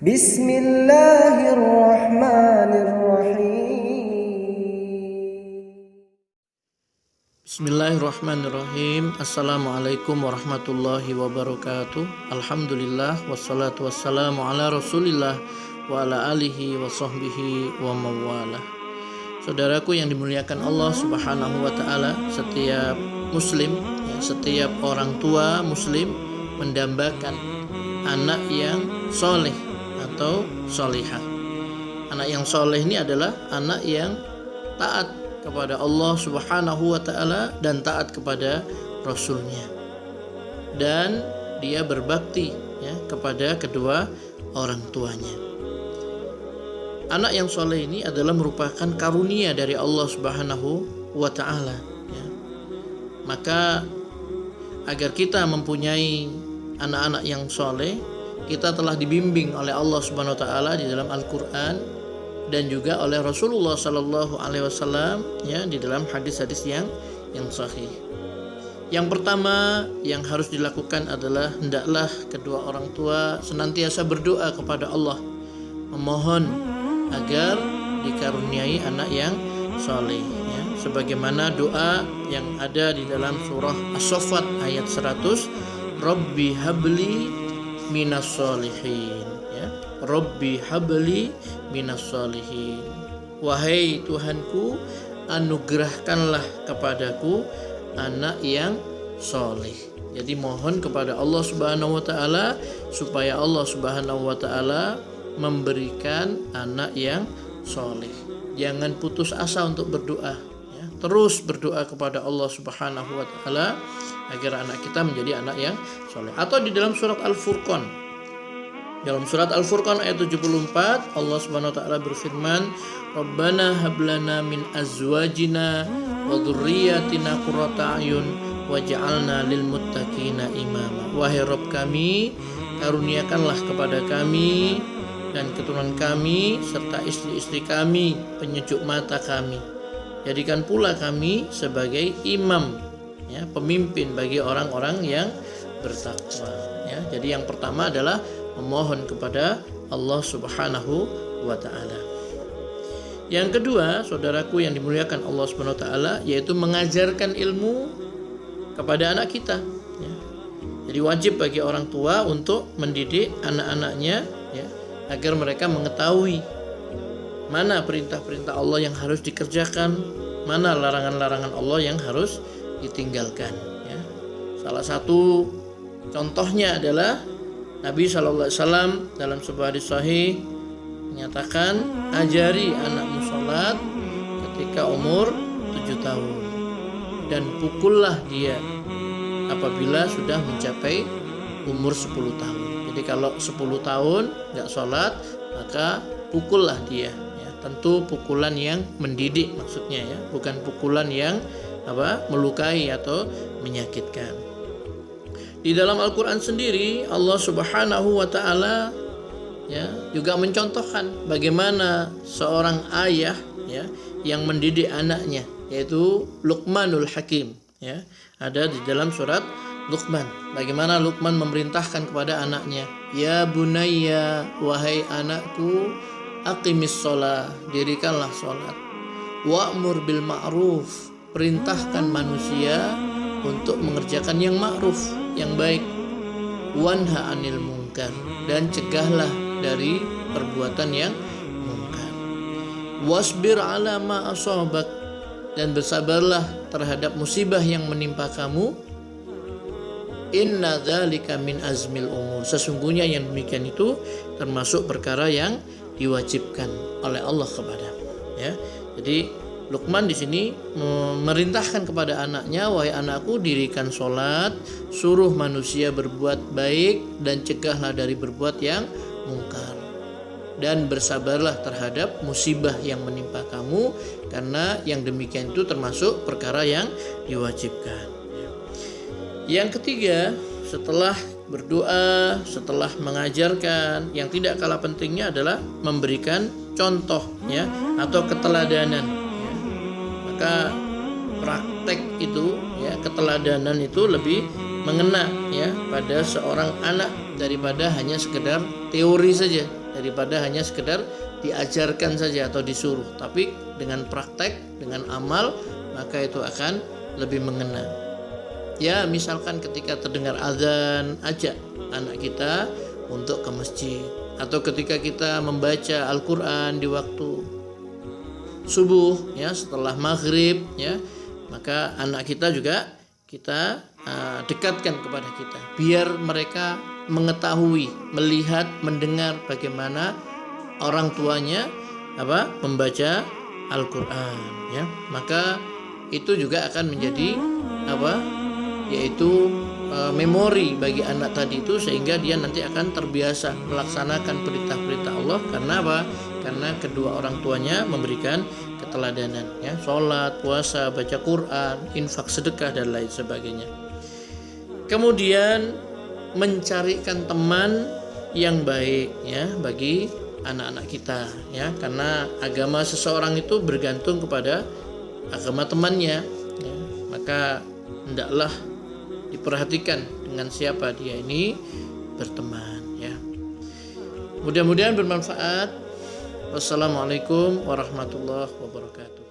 Bismillahirrahmanirrahim. Assalamualaikum warahmatullahi wabarakatuh. Alhamdulillah wassalatu wassalamu ala Rasulillah wa ala alihi wa sahbihi wa mawalah. Saudaraku yang dimuliakan Allah Subhanahu wa taala, setiap muslim, setiap orang tua muslim mendambakan anak yang soleh atau solihah. Anak yang soleh ini adalah anak yang taat kepada Allah Subhanahu wa taala dan taat kepada Rasulnya, dan dia berbakti kepada kedua orang tuanya. Anak yang soleh ini adalah merupakan karunia dari Allah Subhanahu wa taala. Maka agar kita mempunyai anak-anak yang soleh, kita telah dibimbing oleh Allah Subhanahu wa taala di dalam Al-Qur'an dan juga oleh Rasulullah sallallahu alaihi wasallam di dalam hadis-hadis yang sahih. Yang pertama yang harus dilakukan adalah hendaklah kedua orang tua senantiasa berdoa kepada Allah, memohon agar dikaruniai anak yang soleh, sebagaimana doa yang ada di dalam surah As-Saffat ayat 100, Rabbi habli minas solihin, Rabbi habli minas solihin, wahai Tuhanku, anugerahkanlah kepadaku anak yang soleh. Jadi mohon kepada Allah Subhanahu wa taala supaya Allah Subhanahu wa taala memberikan anak yang soleh. Jangan putus asa untuk berdoa, terus berdoa kepada Allah Subhanahu wa taala agar anak kita menjadi anak yang soleh. Atau di dalam surat Al-Furqan, dalam surat Al-Furqan ayat 74, Allah Subhanahu wa taala berfirman, Rabbana hablana min azwajina wa dzurriyyatina qurrata a'yun waj'alna lil muttaqina imama. Wahai Rabb kami, karuniakanlah kepada kami dan keturunan kami serta istri-istri kami penyejuk mata kami. Jadikan pula kami sebagai imam, pemimpin bagi orang-orang yang bertakwa. Jadi yang pertama adalah memohon kepada Allah Subhanahu wa taala. Yang kedua, saudaraku yang dimuliakan Allah Subhanahu wa taala, yaitu mengajarkan ilmu kepada anak kita. Jadi wajib bagi orang tua untuk mendidik anak-anaknya agar mereka mengetahui mana perintah-perintah Allah yang harus dikerjakan, mana larangan-larangan Allah yang harus ditinggalkan. Salah satu contohnya adalah Nabi SAW dalam sebuah hadis sahih menyatakan, ajari anakmu sholat ketika umur 7 tahun dan pukullah dia apabila sudah mencapai umur 10 tahun. Jadi kalau 10 tahun gak sholat, maka pukullah dia. Tentu pukulan yang mendidik maksudnya, bukan pukulan yang melukai atau menyakitkan. Di dalam Al-Quran sendiri Allah Subhanahu wa ta'ala juga mencontohkan bagaimana seorang ayah yang mendidik anaknya, yaitu Luqmanul Hakim. Ada di dalam surat Luqman, bagaimana Luqman memerintahkan kepada anaknya, ya bunayya, wahai anakku, aqimis sholah, dirikanlah sholat, wa'mur bil ma'ruf, perintahkan manusia untuk mengerjakan yang ma'ruf, yang baik, wanha anil munkar, dan cegahlah dari perbuatan yang munkar, wasbir ala ma asabak, dan bersabarlah terhadap musibah yang menimpa kamu, inna dzalika min azmil umur, sesungguhnya yang demikian itu termasuk perkara yang diwajibkan oleh Allah kepadamu. Jadi Luqman di sini memerintahkan kepada anaknya, wahai anakku, dirikan sholat, suruh manusia berbuat baik, dan cegahlah dari berbuat yang mungkar, dan bersabarlah terhadap musibah yang menimpa kamu, karena yang demikian itu termasuk perkara yang diwajibkan. Yang ketiga, setelah berdoa, setelah mengajarkan, yang tidak kalah pentingnya adalah memberikan contoh atau keteladanan. Maka praktek itu keteladanan itu lebih mengena pada seorang anak daripada hanya sekedar teori saja, daripada hanya sekedar diajarkan saja atau disuruh, tapi dengan praktek, dengan amal, maka itu akan lebih mengena. Ya, misalkan ketika terdengar azan, ajak anak kita untuk ke masjid, atau ketika kita membaca Al-Qur'an di waktu subuh, ya, setelah maghrib, ya, maka anak kita juga kita dekatkan kepada kita, biar mereka mengetahui, melihat, mendengar bagaimana orang tuanya membaca Al-Qur'an, ya. Maka itu juga akan menjadi yaitu memori bagi anak tadi itu, sehingga dia nanti akan terbiasa melaksanakan perintah-perintah Allah. Karena apa? Karena kedua orang tuanya memberikan keteladanan, ya, sholat, puasa, baca Quran, infak, sedekah, dan lain sebagainya. Kemudian mencarikan teman yang baik, ya, bagi anak-anak kita, ya, karena agama seseorang itu bergantung kepada agama temannya, ya. Maka hendaklah diperhatikan dengan siapa dia ini berteman, ya. Mudah-mudahan bermanfaat. Wassalamualaikum warahmatullahi wabarakatuh.